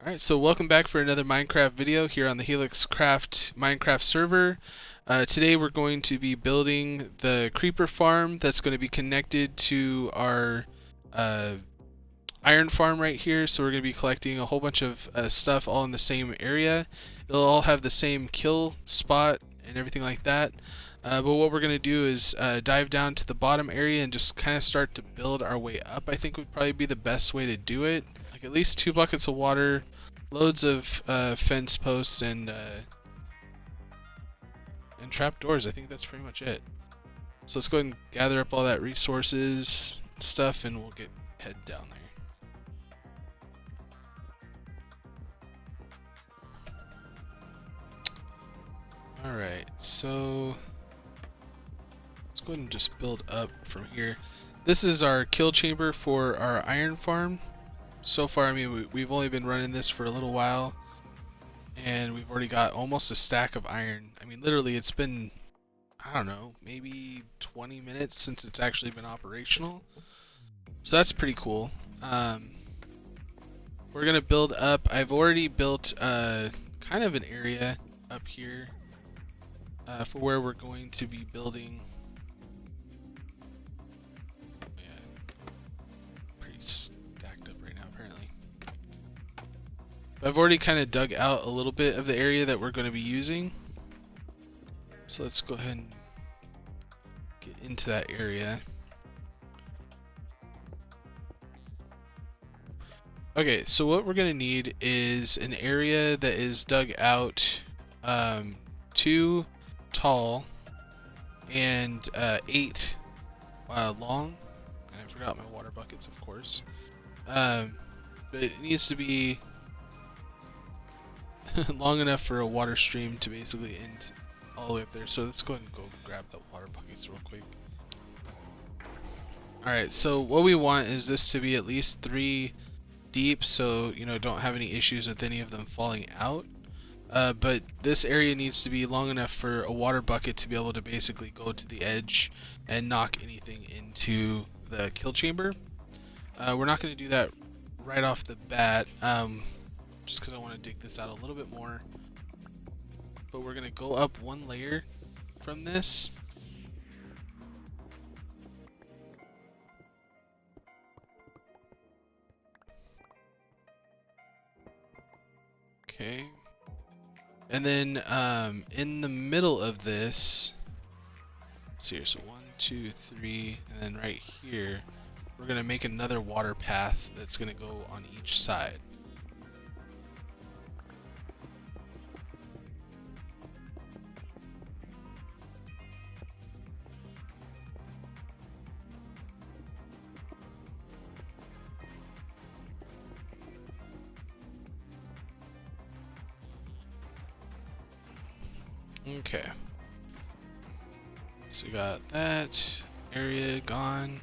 Alright, so welcome back for another Minecraft video here on the HelixCraft Minecraft server. Today we're going to be building the creeper farm that's going to be connected to our iron farm right here. So we're going to be collecting a whole bunch of stuff all in the same area. It'll all have the same kill spot and everything like that. But what we're going to do is dive down to the bottom area and just kind of start to build our way up. I think would probably be the best way to do it. Like at least 2 buckets of water, loads of fence posts, and trapdoors. I think that's pretty much it. So let's go ahead and gather up all that resources stuff, and we'll head down there. Alright, so let's go ahead and just build up from here. This is our kill chamber for our iron farm. So far, I mean, we've only been running this for a little while, and we've already got almost a stack of iron. I mean, literally, it's been, I don't know, maybe 20 minutes since it's actually been operational. So that's pretty cool. We're going to build up. I've already built kind of an area up here for where we're going to be building. I've already kind of dug out a little bit of the area that we're going to be using. So let's go ahead and get into that area. Okay, so what we're going to need is an area that is dug out 2 tall and 8 long. And I forgot my water buckets, of course. But it needs to be long enough for a water stream to basically end all the way up there. So let's go ahead and go grab the water buckets real quick. Alright, so what we want is this to be at least 3 deep, so you know, don't have any issues with any of them falling out. But this area needs to be long enough for a water bucket to be able to basically go to the edge and knock anything into the kill chamber. We're not going to do that right off the bat. Just because I want to dig this out a little bit more. But we're going to go up 1 layer from this. Okay. And then in the middle of this, let's see here, so 1, 2, 3, and then right here, we're going to make another water path that's going to go on each side. Okay, so we got that area gone.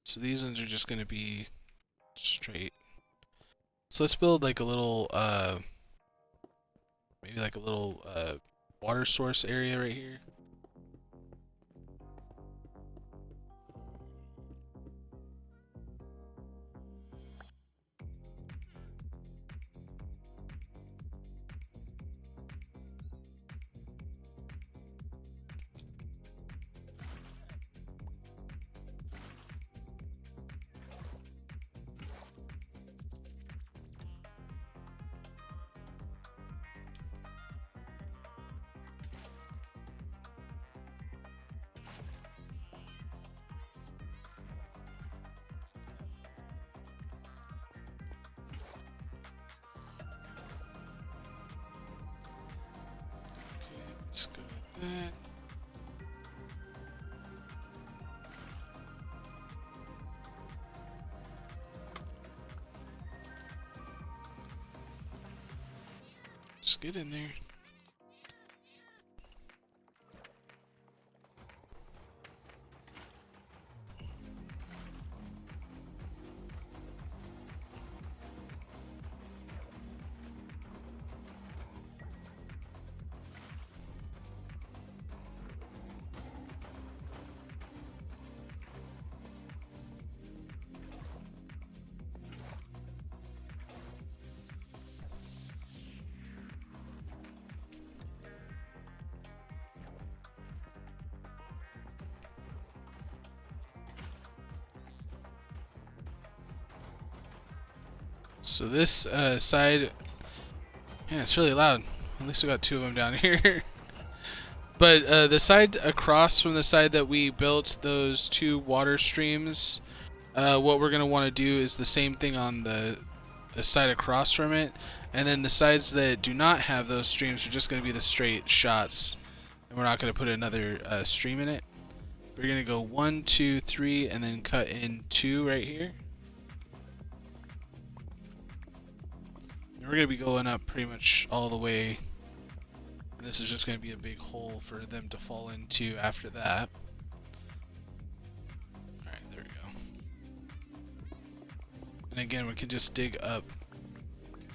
So these ones are just going to be straight. So let's build like a little maybe like a little water source area right here. Let's go with that. Just get in there. So this side, yeah, it's really loud. At least we got two of them down here. But the side across from the side that we built those two water streams, what we're going to want to do is the same thing on the side across from it. And then the sides that do not have those streams are just going to be the straight shots. And we're not going to put another stream in it. We're going to go 1, 2, 3, and then cut in 2 right here. And we're going to be going up pretty much all the way. And this is just going to be a big hole for them to fall into after that. Alright, there we go. And again, we can just dig up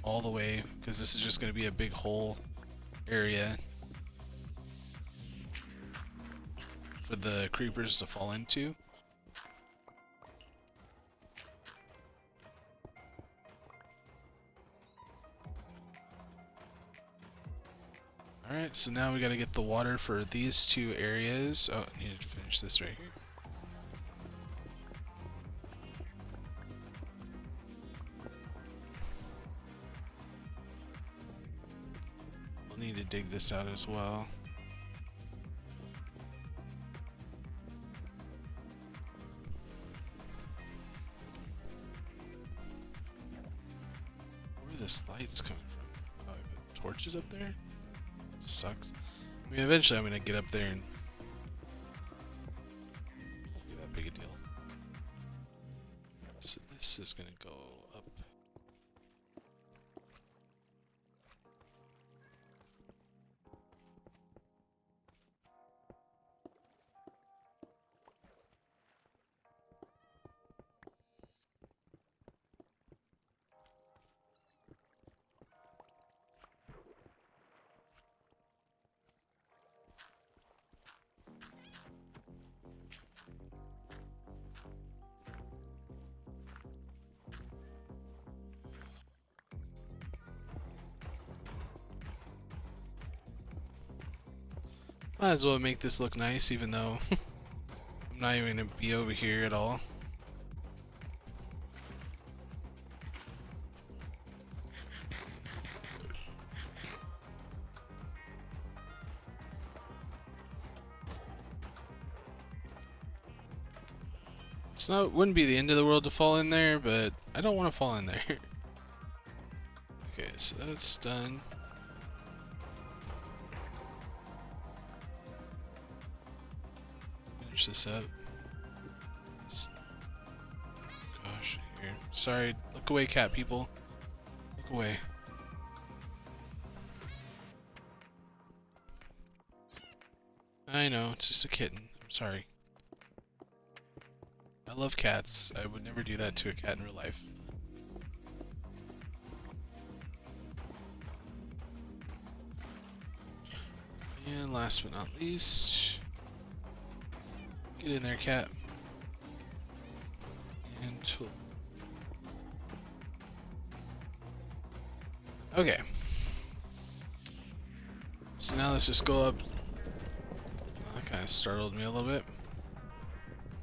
all the way, because this is just going to be a big hole area for the creepers to fall into. Alright, so now we gotta get the water for these two areas. Oh, I need to finish this right here. We'll need to dig this out as well. Where are this light's coming from? Oh, I put torches up there? Sucks. I mean, eventually I'm gonna get up there and be that big a deal. So this is gonna go up. Might as well make this look nice, even though I'm not even going to be over here at all. It's not, wouldn't be the end of the world to fall in there, but I don't want to fall in there. Okay, so that's done. This up. Gosh, here. Sorry, look away, cat people. Look away. I know, it's just a kitten. I'm sorry. I love cats. I would never do that to a cat in real life. And last but not least, get in there, cat. And okay. So now let's just go up. That kind of startled me a little bit.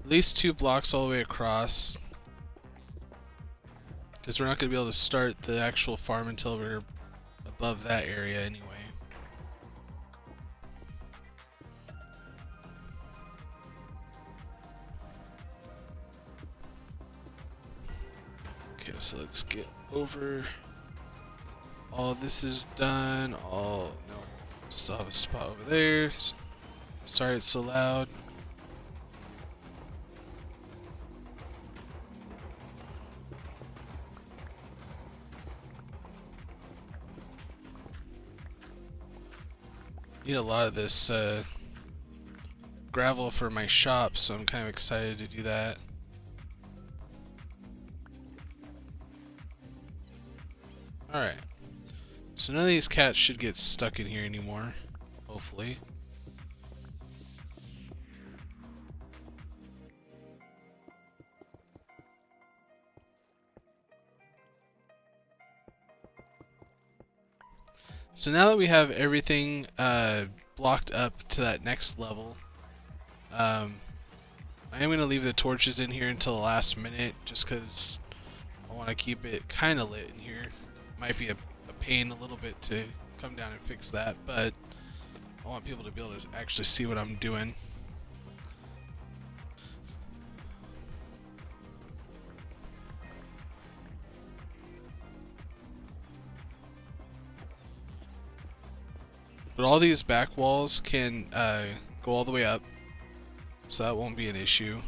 At least 2 blocks all the way across, because we're not going to be able to start the actual farm until we're above that area anyway. Okay, so let's get over. All this is done. All no, still have a spot over there. Sorry it's so loud. Need a lot of this gravel for my shop, so I'm kind of excited to do that. Alright, so none of these cats should get stuck in here anymore, hopefully. So now that we have everything blocked up to that next level, I am going to leave the torches in here until the last minute, just because I want to keep it kind of lit in here. Might be a pain a little bit to come down and fix that, but I want people to be able to actually see what I'm doing. But all these back walls can go all the way up, so that won't be an issue.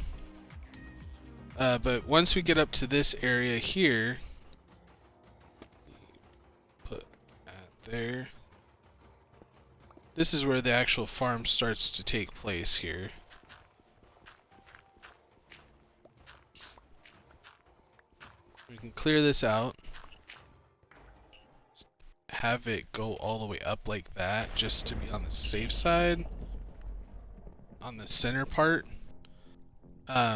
But once we get up to this area here, put that there. This is where the actual farm starts to take place here. We can clear this out. Have it go all the way up like that, just to be on the safe side on the center part,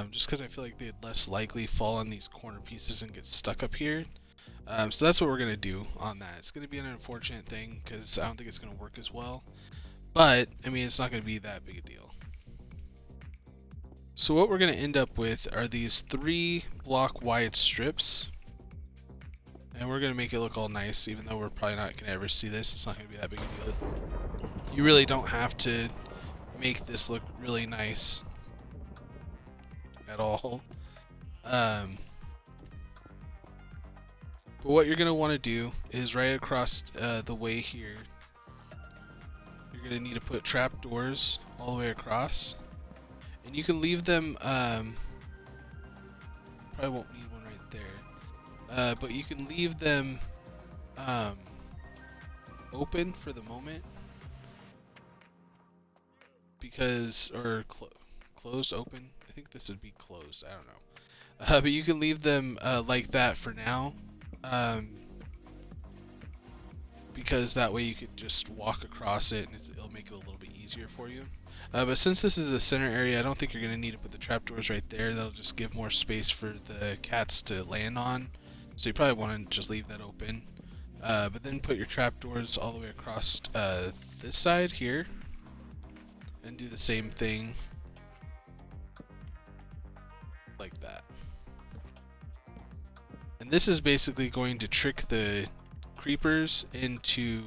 just because I feel like they'd less likely fall on these corner pieces and get stuck up here. So that's what we're gonna do on that. It's gonna be an unfortunate thing because I don't think it's gonna work as well, but I mean, it's not gonna be that big a deal. So what we're gonna end up with are these 3 block wide strips. And we're going to make it look all nice, even though we're probably not going to ever see this. It's not going to be that big a deal. You really don't have to make this look really nice at all. But what you're going to want to do is right across the way here, you're going to need to put trapdoors all the way across. And you can leave them, probably won't need one right there. But you can leave them open for the moment, because, or closed, open. I think this would be closed. I don't know. But you can leave them like that for now, because that way you could just walk across it, and it'll make it a little bit easier for you. But since this is the center area, I don't think you're going to need to put the trapdoors right there. That'll just give more space for the cats to land on. So you probably want to just leave that open. But then put your trapdoors all the way across this side here. And do the same thing like that. And this is basically going to trick the creepers into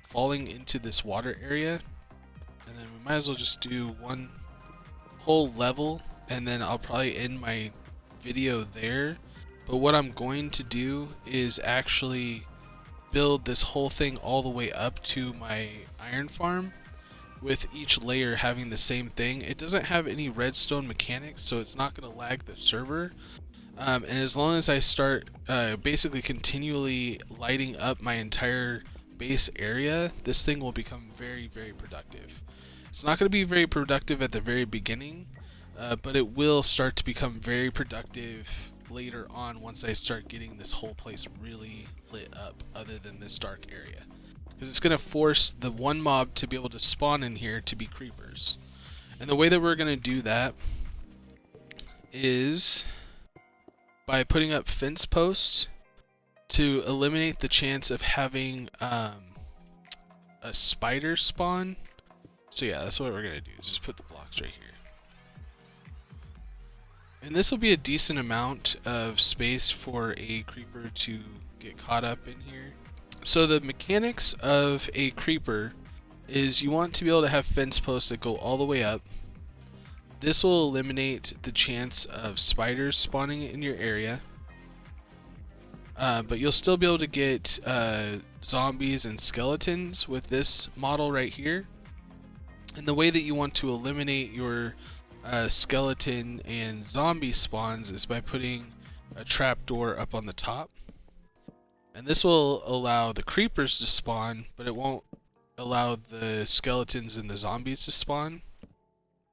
falling into this water area. And then we might as well just do one whole level, and then I'll probably end my video there. But what I'm going to do is actually build this whole thing all the way up to my iron farm, with each layer having the same thing. It doesn't have any redstone mechanics, so it's not going to lag the server. And as long as I start basically continually lighting up my entire base area, this thing will become very, very productive. It's not going to be very productive at the very beginning, but it will start to become very productive later on once I start getting this whole place really lit up, other than this dark area. Because it's going to force the one mob to be able to spawn in here to be creepers. And the way that we're going to do that is by putting up fence posts to eliminate the chance of having a spider spawn. So yeah, that's what we're going to do, is just put the blocks right here. And this will be a decent amount of space for a creeper to get caught up in here. So the mechanics of a creeper is you want to be able to have fence posts that go all the way up. This will eliminate the chance of spiders spawning in your area. But you'll still be able to get zombies and skeletons with this model right here. And the way that you want to eliminate your skeleton and zombie spawns is by putting a trapdoor up on the top. And this will allow the creepers to spawn, but it won't allow the skeletons and the zombies to spawn.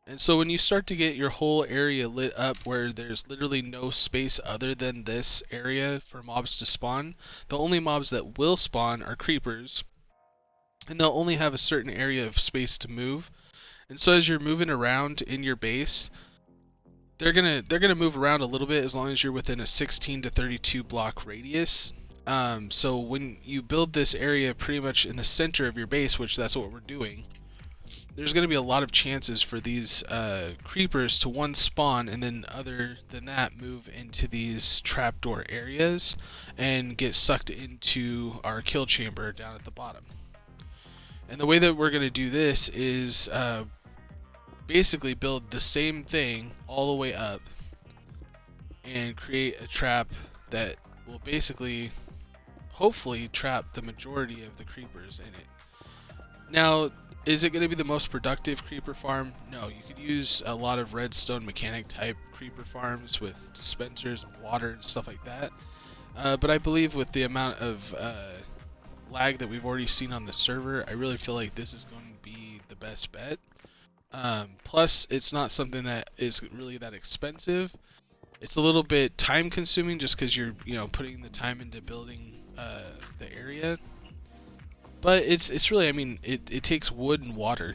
And so when you start to get your whole area lit up where there's literally no space other than this area for mobs to spawn, the only mobs that will spawn are creepers. And they'll only have a certain area of space to move. And so as you're moving around in your base, they're gonna move around a little bit as long as you're within a 16 to 32 block radius. So when you build this area pretty much in the center of your base, which that's what we're doing, there's going to be a lot of chances for these creepers to one spawn and then other than that move into these trapdoor areas and get sucked into our kill chamber down at the bottom. And the way that we're going to do this is basically build the same thing all the way up and create a trap that will basically hopefully trap the majority of the creepers in it. Now, is it going to be the most productive creeper farm? No, you could use a lot of redstone mechanic type creeper farms with dispensers and water and stuff like that. But I believe with the amount of lag that we've already seen on the server, I really feel like this is going to be the best bet. Plus, it's not something that is really that expensive. It's a little bit time consuming just because you're putting the time into building the area. But it's really, I mean, it takes wood and water.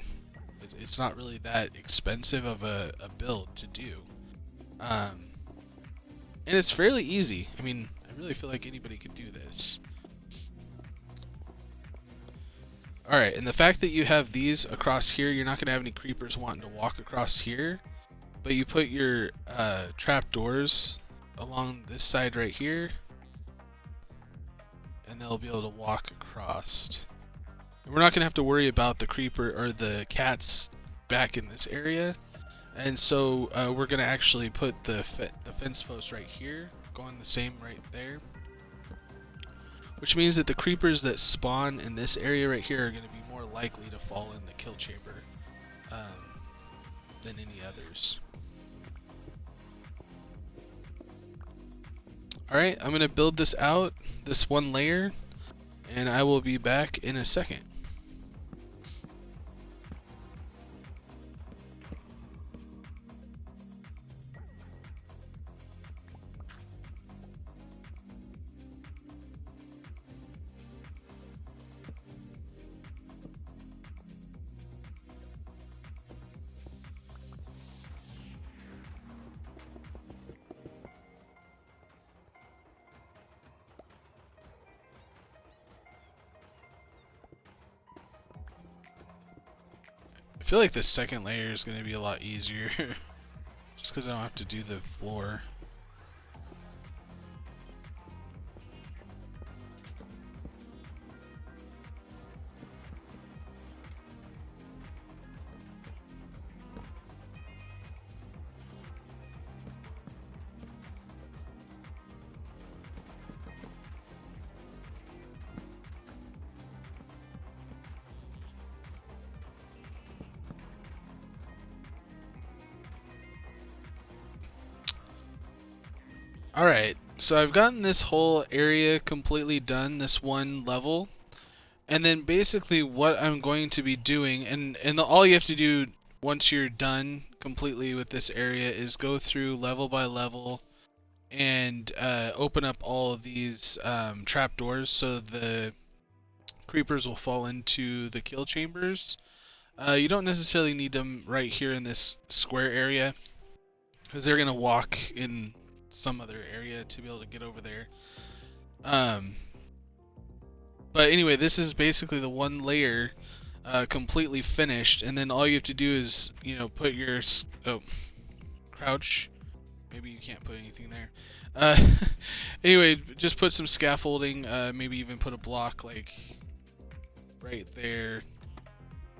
It's not really that expensive of a build to do. And it's fairly easy. I mean, I really feel like anybody could do this. Alright, and the fact that you have these across here, you're not going to have any creepers wanting to walk across here. But you put your trapdoors along this side right here, and they'll be able to walk across. And we're not going to have to worry about the creeper or the cats back in this area. And so we're going to actually put the fence post right here, going the same right there. Which means that the creepers that spawn in this area right here are going to be more likely to fall in the kill chamber than any others. Alright, I'm going to build this out, this one layer, and I will be back in a second. I feel like the second layer is going to be a lot easier just because I don't have to do the floor. Alright, so I've gotten this whole area completely done, this one level, and then basically what I'm going to be doing, and all you have to do once you're done completely with this area is go through level by level and open up all of these trapdoors so the creepers will fall into the kill chambers. You don't necessarily need them right here in this square area because they're going to walk in some other area to be able to get over there. But anyway, this is basically the one layer completely finished, and then all you have to do is put your crouch. Maybe you can't put anything there. Anyway, just put some scaffolding, maybe even put a block like right there.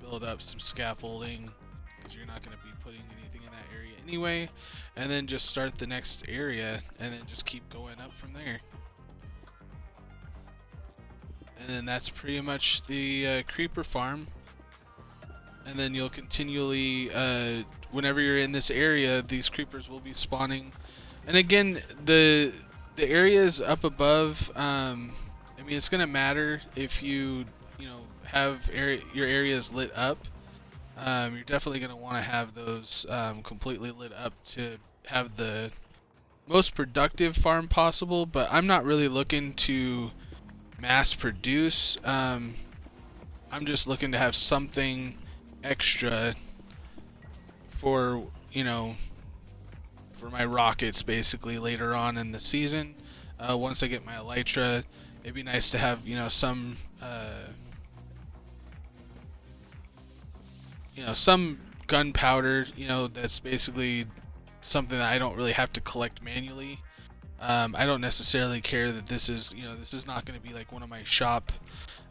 Build up some scaffolding because you're not going to be putting anything in that area anyway, and then just start the next area and then just keep going up from there. And then that's pretty much the creeper farm. And then you'll continually, whenever you're in this area, these creepers will be spawning. And again, the areas up above, I mean, it's gonna matter if you have your areas lit up. You're definitely gonna want to have those completely lit up to have the most productive farm possible. But I'm not really looking to mass produce. I'm just looking to have something extra for for my rockets basically later on in the season. Once I get my elytra, it'd be nice to have some some gunpowder. That's basically something that I don't really have to collect manually. I don't necessarily care that this is not going to be like one of my shop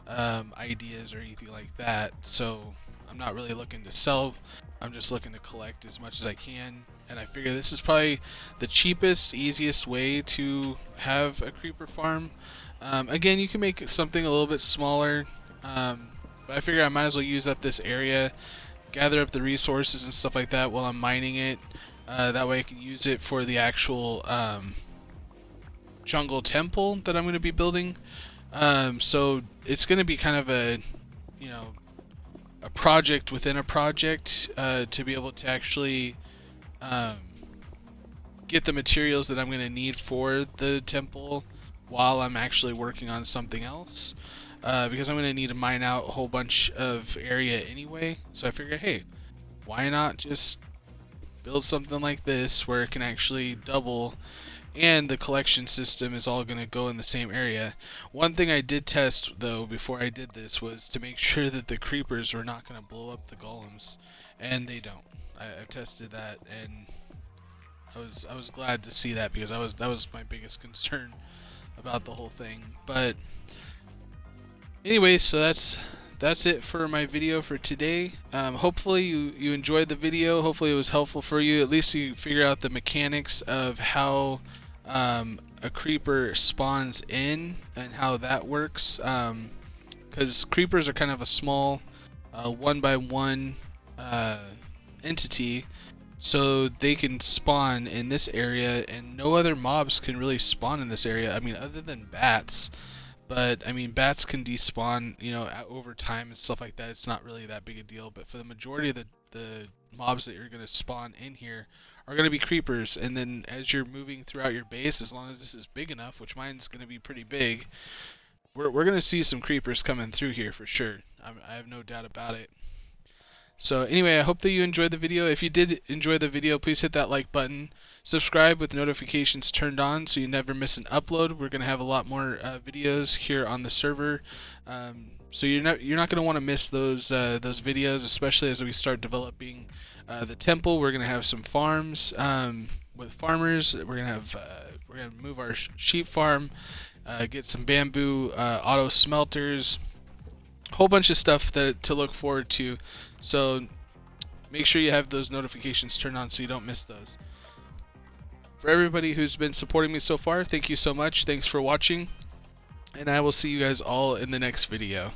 ideas or anything like that. So I'm not really looking to sell. I'm just looking to collect as much as I can. And I figure this is probably the cheapest, easiest way to have a creeper farm. Again, you can make something a little bit smaller, but I figure I might as well use up this area, gather up the resources and stuff like that while I'm mining it. That way I can use it for the actual jungle temple that I'm going to be building. So it's going to be kind of a project within a project to be able to actually get the materials that I'm going to need for the temple while I'm actually working on something else, because I'm going to need to mine out a whole bunch of area anyway. So I figure, hey, why not just build something like this where it can actually double, and the collection system is all going to go in the same area. One thing I did test though before I did this was to make sure that the creepers were not going to blow up the golems, and they don't. I've tested that, and I was glad to see that, because that was my biggest concern about the whole thing. But anyway, so that's it for my video for today. Hopefully you enjoyed the video. Hopefully it was helpful for you. At least you figure out the mechanics of how a creeper spawns in and how that works, because creepers are kind of a small one by one entity, so they can spawn in this area, and no other mobs can really spawn in this area. I mean, other than bats. But I mean, bats can despawn, over time and stuff like that. It's not really that big a deal. But for the majority of the mobs that you're going to spawn in here are going to be creepers. And then as you're moving throughout your base, as long as this is big enough, which mine's going to be pretty big, we're going to see some creepers coming through here for sure. I have no doubt about it. So anyway, I hope that you enjoyed the video. If you did enjoy the video, please hit that like button. Subscribe with notifications turned on so you never miss an upload. We're going to have a lot more videos here on the server. So you're not going to want to miss those videos, especially as we start developing the temple. We're going to have some farms with farmers. We're going to move our sheep farm, get some bamboo auto smelters, whole bunch of stuff to look forward to. So make sure you have those notifications turned on so you don't miss those. For everybody who's been supporting me so far, thank you so much. Thanks for watching, and I will see you guys all in the next video.